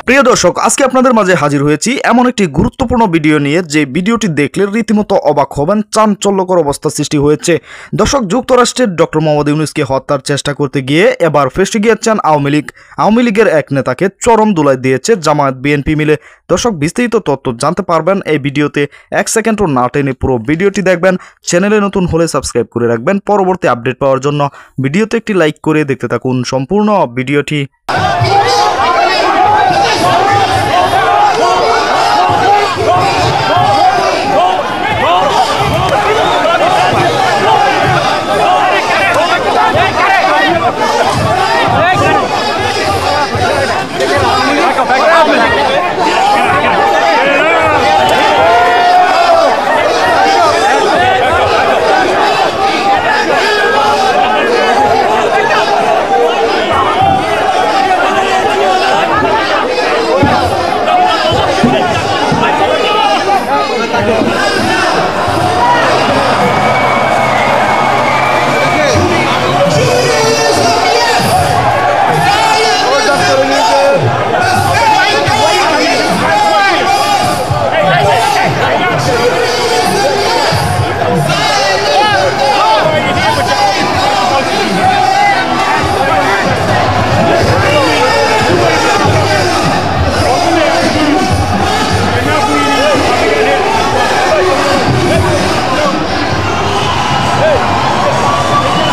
প্রিয় দর্শক, আজকে আপনাদের মাঝে হাজির হয়েছি এমন একটি গুরুত্বপূর্ণ ভিডিও নিয়ে যে ভিডিওটি দেখলে রীতিমতো অবাক হবেন। চাঞ্চল্যকর অবস্থা সৃষ্টি হয়েছে। দর্শক, যুক্তরাষ্ট্রের ডক্টর মোহাম্মদ ইউনূসকে হত্যার চেষ্টা করতে গিয়ে এবার ফেঁসে গিয়েছেন আওয়ামী লীগ। আওয়ামী লীগের এক নেতাকে চরম ধুলাই দিয়েছে জামায়াত বিএনপি মিলে। দর্শক, বিস্তারিত তথ্য জানতে পারবেন এই ভিডিওতে। 1 সেকেন্ডও না টেনে পুরো ভিডিওটি দেখবেন। চ্যানেলে নতুন হলে সাবস্ক্রাইব করে রাখবেন পরবর্তী আপডেট পাওয়ার জন্য। ভিডিওতে একটি লাইক করে দেখতে থাকুন সম্পূর্ণ ভিডিওটি।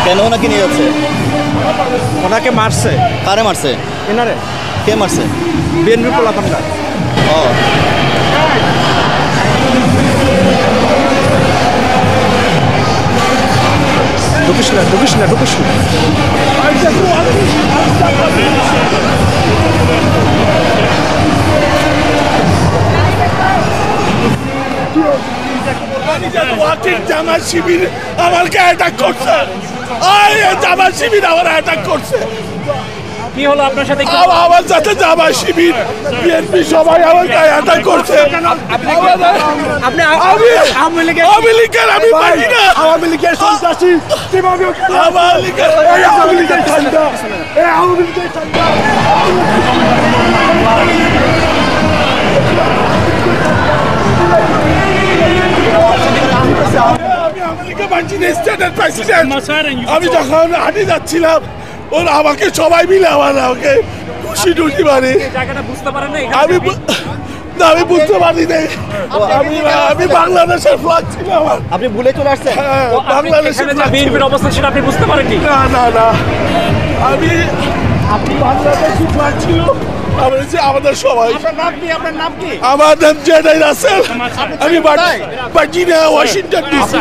কেন ওনাকে নিয়ে যাচ্ছে? ওনাকে মারছে। কারে মারছে? এনারে কে মারছে? বিএনপি পোলাপানরা। ও, ঢুকিস না। জামাত শিবির আমাকে অ্যাটাক করছে। জামাত শিবির আমার অ্যাটাক করছে। কি হলো আপনার সাথে? আমার সাথে জামাত শিবির বিএনপি সবাই আমাকে অ্যাটাক করছে। আওয়ামী লীগের আমি পারি না। আওয়ামী লীগের সন্ত্রাসী কিভাবে আওয়ামী লীগের ঠান্ডা। আমি যখন হাঁটি যাচ্ছিলাম ওরা আমাকে সবাই মিলে আমাকে খুশি টুটি মারে। আমি বুঝতে পারি নাই। আমি বাংলাদেশের ফ্ল্যাগ ছিল আমার। আপনি ভুলে চলে আসছেন? বাংলাদেশের বিএনপির অবস্থা ছিল আপনি বুঝতে পারেননি? না আমি বাংলাদেশের ফ্ল্যাগ ছিল আমাদের সবাই। আপনার নাম কি? আমার নাম জেডাই রাসেল। আমি ভার্জিনিয়া, ওয়াশিংটন ডিসি।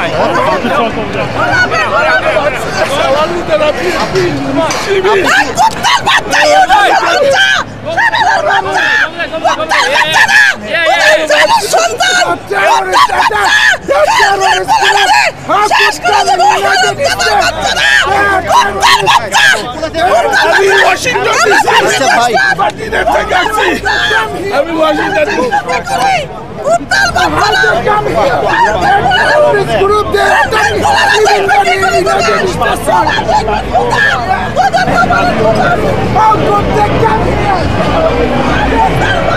আমি ওয়াশিংটন ডিসি থেকে আসছি। আমি ওয়াশিংটন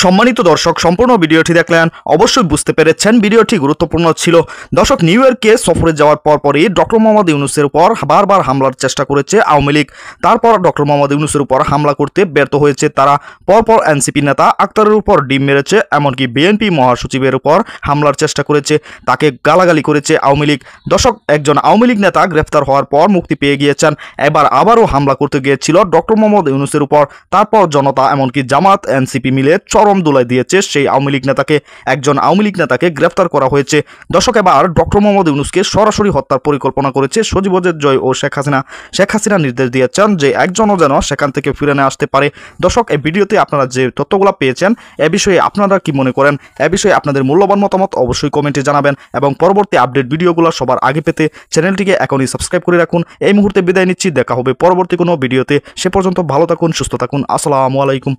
সম্মানিত দর্শক, সম্পূর্ণ ভিডিওটি দেখলেন, অবশ্যই বুঝতে পেরেছেন ভিডিওটি গুরুত্বপূর্ণ ছিল। দর্শক, নিউ ইয়র্কে সফরে যাওয়ার পরপরই ডক্টর মোহাম্মদ ইউনূসের উপর বারবার হামলার চেষ্টা করেছে আওয়ামী লীগ। তারপর ডক্টর মোহাম্মদ ইউনূসের উপর হামলা করতে ব্যর্থ হয়েছে তারা। পরপর এনসিপি নেতা আক্তারের উপর ডিম মেরেছে, এমনকি বিএনপি মহাসচিবের উপর হামলার চেষ্টা করেছে, তাকে গালাগালি করেছে আওয়ামী লীগ। দর্শক, একজন আওয়ামী লীগ নেতা গ্রেফতার হওয়ার পর মুক্তি পেয়ে গিয়েছেন। এবার আবারও হামলা করতে গিয়েছিল ডক্টর মোহাম্মদ ইউনূসের উপর। তারপর জনতা এমনকি জামাত এনসিপি মিলে চরম ধুলাই দিয়েছে সেই আওয়ামী লীগ নেতাকে। একজন আওয়ামী লীগ নেতাকে গ্রেফতার করা হয়েছে। দর্শক, এবার ডক্টর মোহাম্মদ ইউনূসকে সরাসরি হত্যার পরিকল্পনা করেছে সজীবজের জয় ও শেখ হাসিনা নির্দেশ দিয়েছেন যে একজনও যেন সেখান থেকে ফিরে না আসতে পারে। দর্শক, এই ভিডিওতে আপনারা যে তথ্যগুলো পেয়েছেন এ বিষয়ে আপনারা কি মনে করেন? এ বিষয়ে আপনাদের মূল্যবান মতামত অবশ্যই কমেন্টে জানাবেন এবং পরবর্তী আপডেট ভিডিওগুলো সবার আগে পেতে চ্যানেলটিকে এখনই সাবস্ক্রাইব করে রাখুন। এই মুহূর্তে বিদায় নিচ্ছি, দেখা হবে পরবর্তী কোনো ভিডিওতে। সে পর্যন্ত ভালো থাকুন, সুস্থ থাকুন। আসসালামু আলাইকুম।